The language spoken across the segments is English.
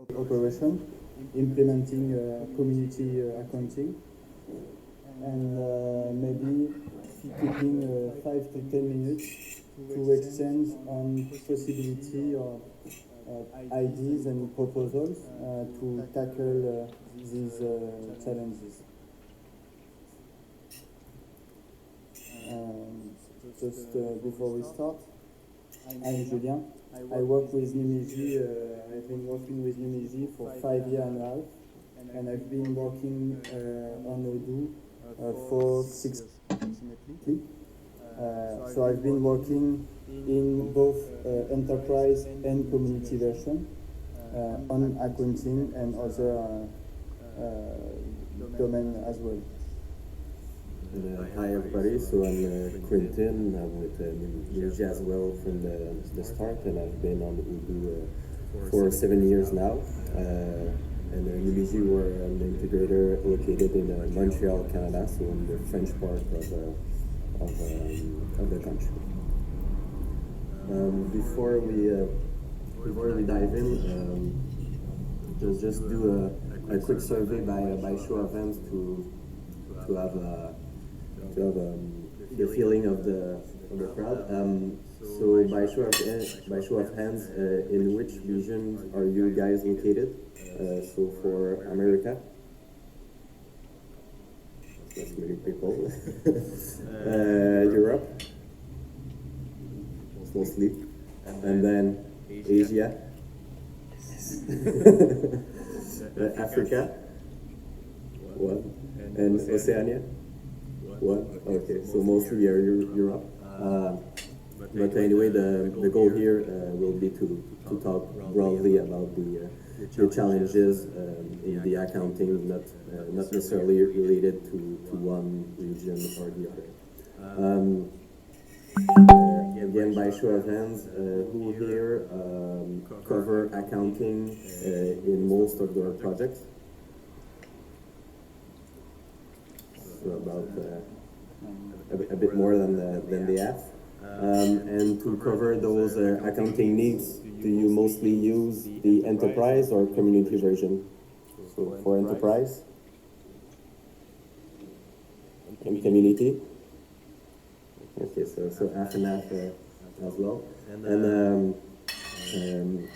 operation, implementing community accounting, and maybe keeping 5 to 10 minutes to exchange on possibility of ideas and proposals to tackle these challenges. Just before we start, I'm Julien. I work with Numigi. I've been working with Numigi for 5 years and a half, and I've been working on Odoo for 6 years approximately. So I've been working in both enterprise and community version on accounting and other domain as well. Hi everybody, so I'm Quentin. I'm with Numigi as well from the start, and I've been on Odoo for 7 years now. And Numigi, we're an integrator located in Montreal, Canada, so in the French part of the country. Before we dive in, just do a quick survey by show of hands to have the feeling of the crowd. So by show of hands, in which region are you guys located? So for America, that's many people. Europe, mostly, and then Asia, Africa, one, and Oceania. One. Okay, so mostly Europe. But anyway, the goal here will be to talk broadly about the challenges in the accounting, not necessarily related to one region or the other. Again, by show of hands, who here cover accounting in most of their projects? So about a bit more than the half. And to cover those accounting needs, do you mostly use the enterprise or community version? So for enterprise and community. Okay, so half and half as well. And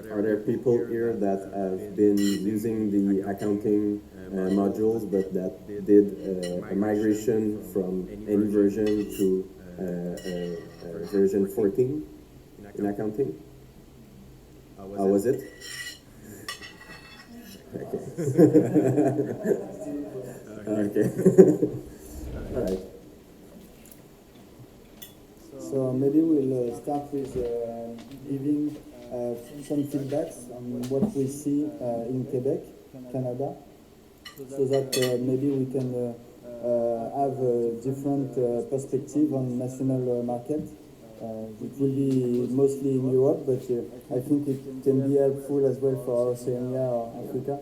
are there people here that have been using the accounting modules, but that did a migration from any version to version 14 in accounting? How was it? Okay. Okay. All right. So maybe we'll start with giving some feedbacks on what we see in Quebec, Canada, so that maybe we can have a different perspective on national market. It will be mostly in Europe, but I think it can be helpful as well for Oceania or Africa.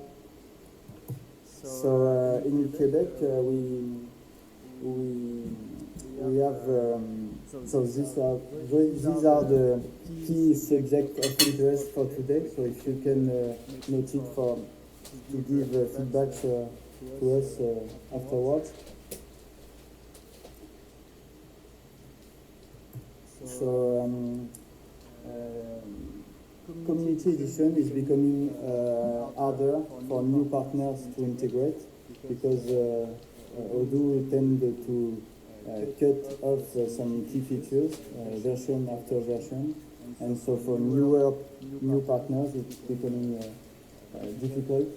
So in Quebec, we have so these are the key subjects of interest for today. So if you can note it to give feedback to us afterwards. So community edition is becoming harder for new partners to integrate because Odoo tended to cut off some key features version after version, and so for new partners it's becoming difficult.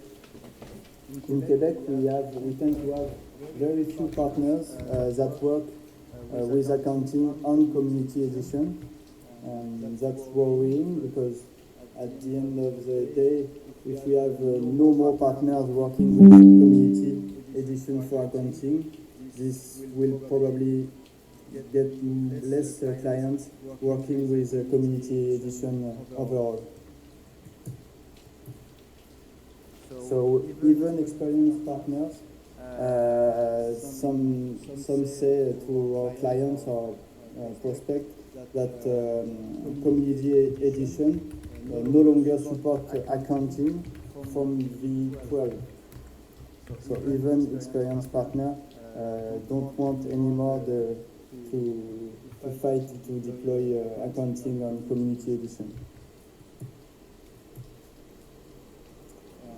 In Quebec we tend to have very few partners that work with accounting on community edition, and that's worrying because at the end of the day, if we have no more partners working with community edition for accounting, this will probably get less clients working with community edition overall. So even experienced partners, some say to our clients or prospects that community edition no longer support accounting from V12. So even experienced partner don't want anymore to fight to deploy accounting on Community Edition.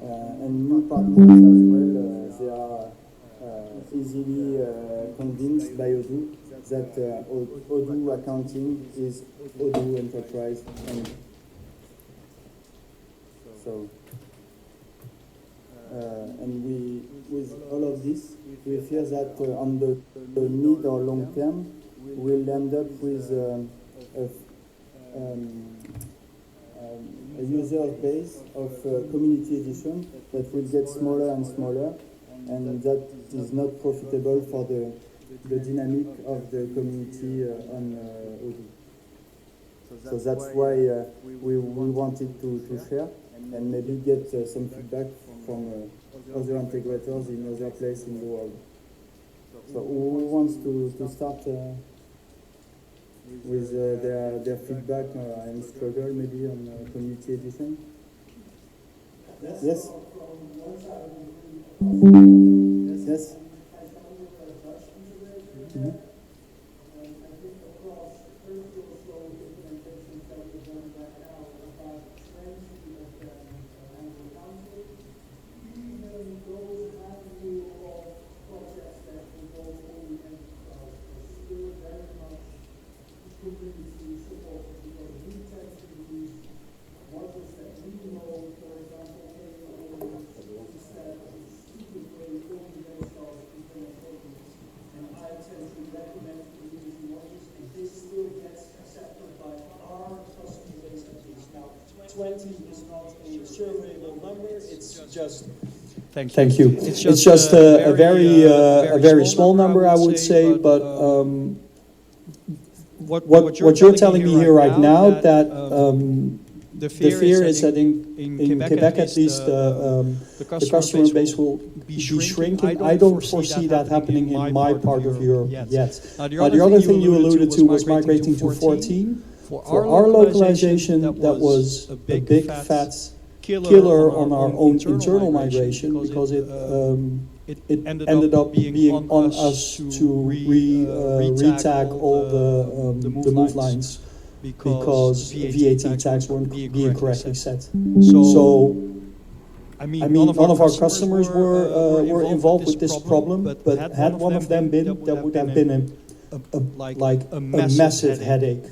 And new partners as well, they are easily convinced by Odoo that Odoo Accounting is Odoo Enterprise. And so, and with all of this, we fear that on the mid or long term, we'll end up with a user base of Community Edition that will get smaller and smaller, and that is not profitable for the dynamic of the community on Odoo. So that's why we wanted to share and maybe get some feedback from other integrators in other places in the world. So who wants to start with their feedback and struggle maybe on Community Edition? Yes? Yes? Mm-hmm. Thank you. It's just a very small number, I would say, but what you're telling me here right now, that the fear is that in Quebec at least, the customer base will be shrinking. I don't foresee that happening in my part of Europe yet. Now, the other thing you alluded to was migrating to 14. For our localization, that was a big fat killer on our own internal migration, because it ended up being on us to retag all the move lines because VAT tags weren't being correctly set. So, I mean, none of our customers were involved with this problem, but had one of them been, that would have been a massive headache.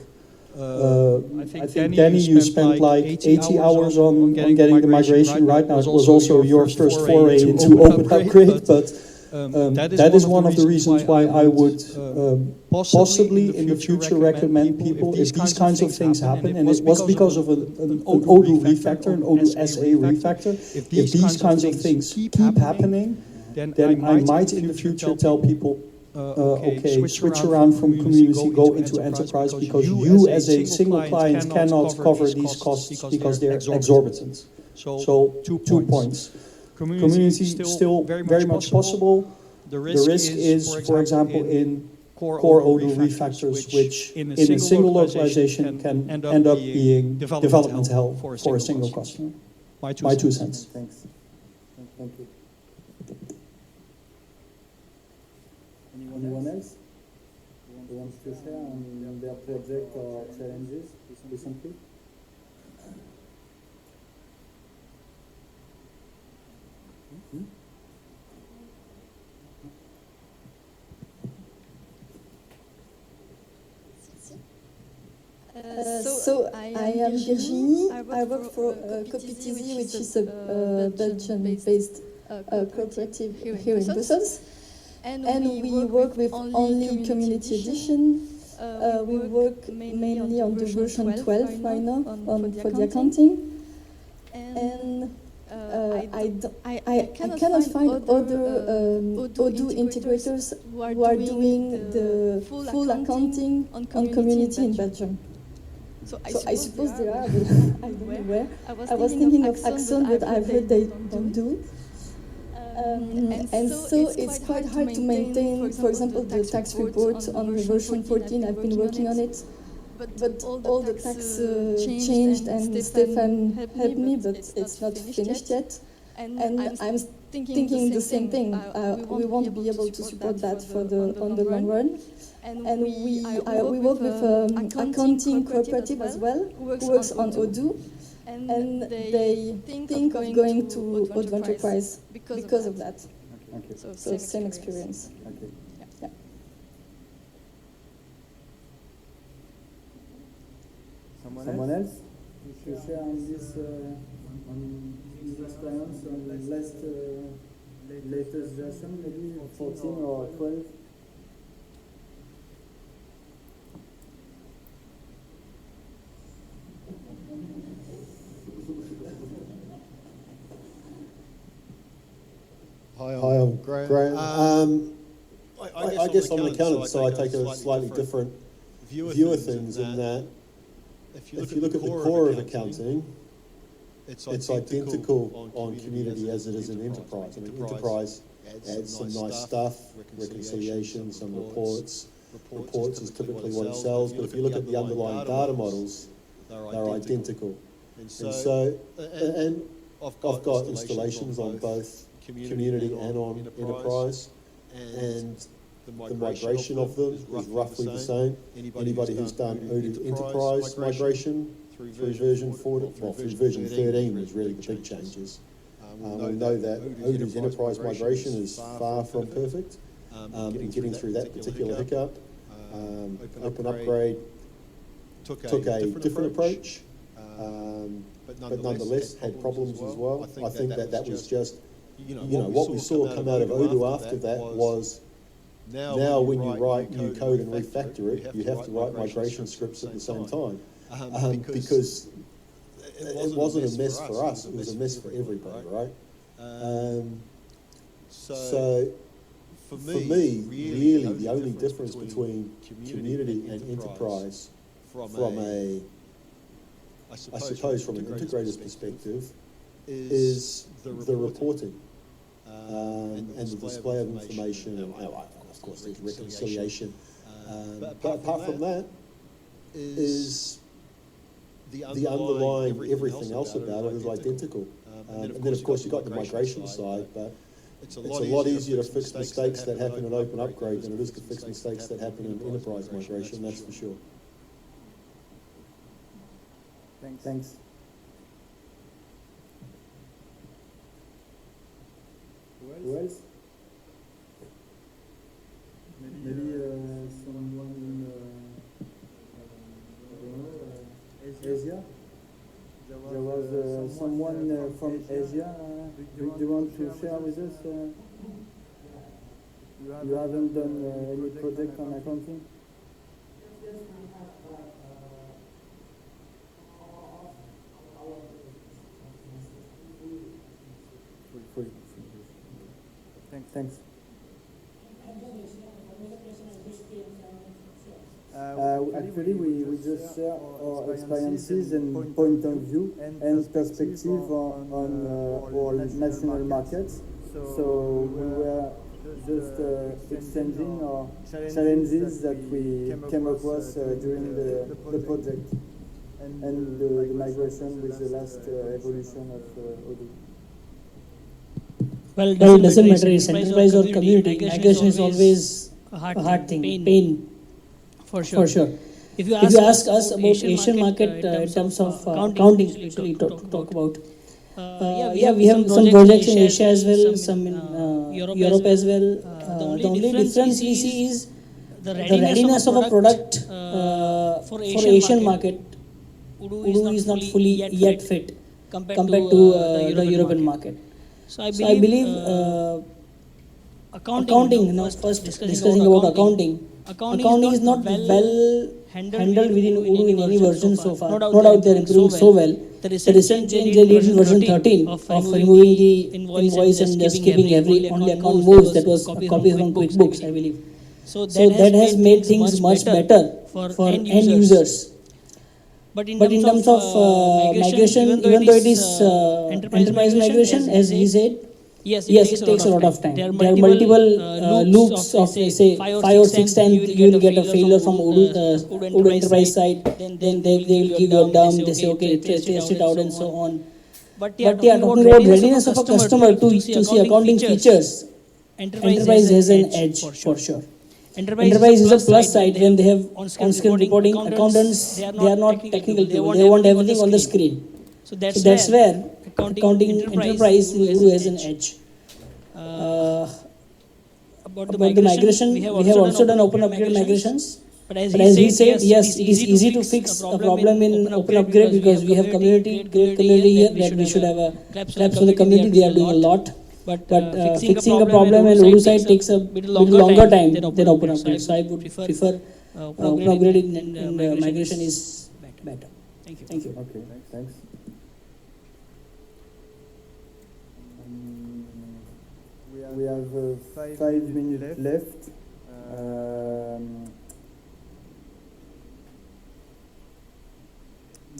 I think Danny, you spent like 80 hours on getting the migration right. Now, it was also your first foray into Open Upgrade, but that is one of the reasons why I would possibly in the future recommend people, if these kinds of things happen, and it was because of an Odoo refactor, an Odoo SA refactor, if these kinds of things keep happening, then I might in the future tell people, okay, switch around from community, go into enterprise, because you as a single client cannot cover these costs because they're exorbitant. So 2 points. Community still very much possible. The risk is, for example, in core Odoo refactors, which in a single localization can end up being development hell for a single customer. My 2 cents. Thanks. Thank you. Anyone else who wants to share on their project or challenges recently? So I am Virginie. I work for CopyTZ, which is a Belgian-based cooperative here in Brussels. And we work with only Community Edition. We work mainly on the version 12 right now for the accounting. And I cannot find other Odoo integrators who are doing the full accounting on Community in Belgium. So I suppose there are, but I don't know where. I was thinking of Axon, but I've heard they don't do it. And so it's quite hard to maintain, for example, the tax report on the version 14. I've been working on it, but all the tax changed, and Stefan helped me, but it's not finished yet. And I'm thinking the same thing. We won't be able to support that on the long run. And we work with accounting cooperative as well, who works on Odoo, and they think of going to Odoo Enterprise because of that. Okay. So same experience. Okay. Yeah. Someone else? To share on this experience on the latest version, maybe 14 or 12? Hi, I'm Graham. I guess on the accountant side, I take a slightly different view of things in that if you look at the core of accounting, it's identical on community as it is in enterprise. I mean, enterprise adds some nice stuff, reconciliation, some reports. Reports is typically what it sells, but if you look at the underlying data models, they're identical. And so, I've got installations on both community and on enterprise, and the migration of them is roughly the same. Anybody who's done Odoo Enterprise migration through version 14, well, through version 13 was really the big changes. We know that Odoo's Enterprise migration is far from perfect, and getting through that particular hiccup. Open Upgrade took a different approach, but nonetheless had problems as well. I think that was just, what we saw come out of Odoo after that was, now when you write new code and refactor it, you have to write migration scripts at the same time, because it wasn't a mess for us, it was a mess for everybody, right? So for me, really the only difference between community and enterprise from I suppose from an integrator's perspective is the reporting and the display of information, and of course there's reconciliation, but apart from that is the underlying everything else about it is identical. And then of course you've got the migration side, but it's a lot easier to fix mistakes that happen in Open Upgrade than it is to fix mistakes that happen in enterprise migration, that's for sure. Thanks. Who else? Maybe someone in Asia? There was someone from Asia. Do you want to share with us? You haven't done any project on accounting? Thanks. Actually, we just share our experiences and point of view and perspective on our national markets. So we were just exchanging our challenges that we came across during the project and the migration with the last evolution of Odoo. Well, it doesn't matter, it's enterprise or community. Migration is always a hard thing, pain, for sure. If you ask us about Asian market in terms of accounting, especially talk about, we have some projects in Asia as well, some in Europe as well. The only difference we see is the readiness of a product for Asian market. Odoo is not fully yet fit compared to the European market. So I believe accounting, now first discussing about accounting is not well handled within Odoo in any version so far. No doubt they are improving so well. The recent change they did in version 13 of removing the invoice and just keeping only account moves, that was a copy from QuickBooks, I believe. So that has made things much better for end users. But in terms of migration, even though it is enterprise migration, as he said, Yes, it takes a lot of time. There are multiple loops of say 5 or 6 times you will get a failure from Odoo enterprise side. Then they will give you a dump. They say okay, test it out and so on. But yeah, talking about readiness of a customer to see accounting features, enterprise has an edge for sure. Enterprise is a plus side when they have on-screen reporting. Accountants, they are not technical people. They want everything on the screen. So that's where accounting enterprise in Odoo has an edge. About the migration, we have also done open upgrade migrations. But as he said, yes, it is easy to fix a problem in open upgrade because we have great community here that we should have a claps for the community. They are doing a lot. But fixing a problem in Odoo side takes a bit longer time than open upgrade. So I would prefer open upgrade in migration is better. Thank you. Okay, thanks. We have 5 minutes left.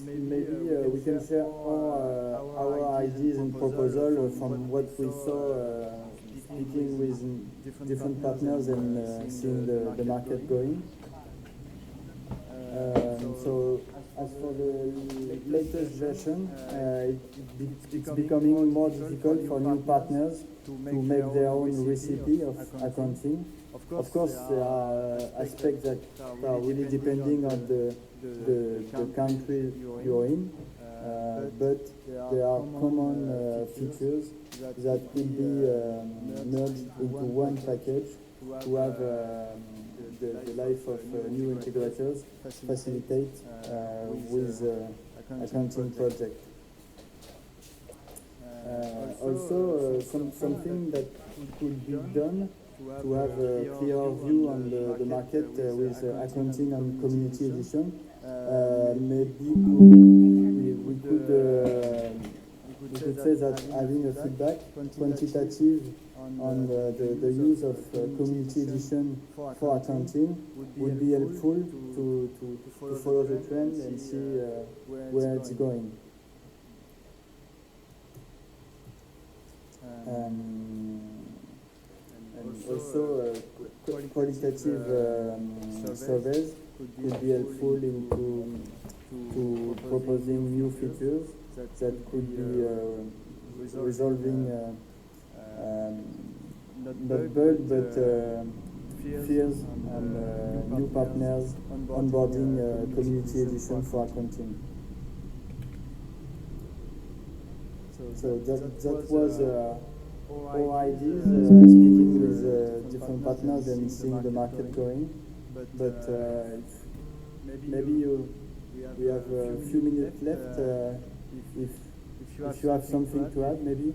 Maybe we can share all our ideas and proposals from what we saw speaking with different partners and seeing the market going. So as for the latest version, it's becoming more difficult for new partners to make their own recipe of accounting. Of course, there are aspects that are really depending on the country you're in, but there are common features that will be merged into one package to have the life of new integrators facilitate with accounting project. Also, something that could be done to have a clear view on the market with accounting and community edition. Maybe we could say that having a feedback quantitative on the use of community edition for accounting would be helpful to follow the trend and see where it's going. And also qualitative surveys could be helpful into proposing new features that could be resolving not bug but fears on new partners onboarding community edition for accounting. So that was our ideas, speaking with different partners and seeing the market going. But maybe we have a few minutes left. If you have something to add, maybe.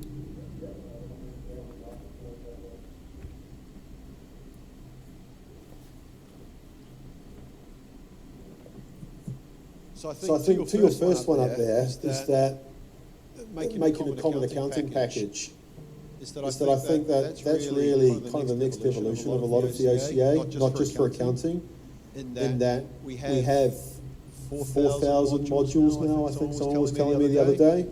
So I think to your first one up there is that making a common accounting package is that I think that that's really kind of the next evolution of a lot of the OCA, not just for accounting, in that we have 4,000 modules now, I think someone was telling me the other day,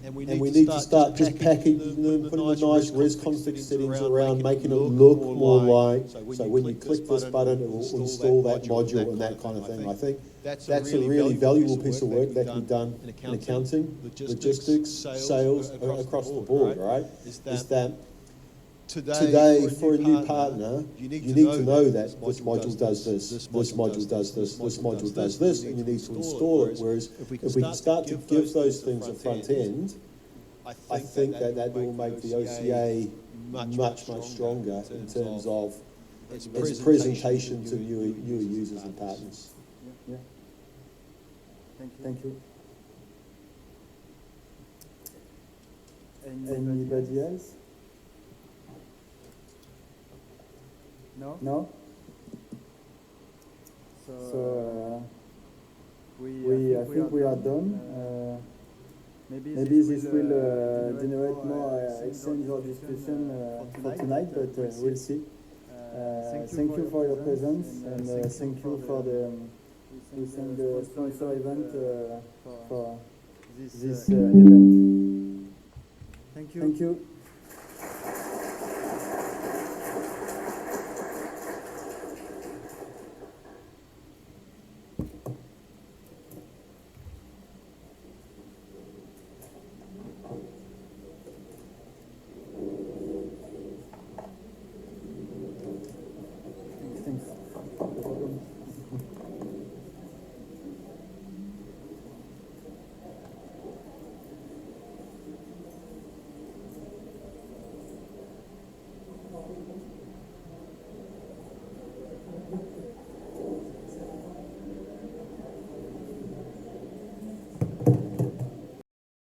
and we need to start just packaging them, putting the nice res config settings around, making it look more like, so when you click this button, it will install that module and that kind of thing. I think that's a really valuable piece of work that can be done in accounting, logistics, sales, across the board, right? Is that today, for a new partner, you need to know that this module does this, this module does this, this module does this, and you need to install it. Whereas if we can start to give those things a front end, I think that will make the OCA much stronger in terms of its presentation to newer users and partners. Yeah. Thank you. Anybody else? No? So I think we are done. Maybe this will generate more exchange or discussion for tonight, but we'll see. Thank you for your presence and thank you for the sponsor event for this event. Thank you.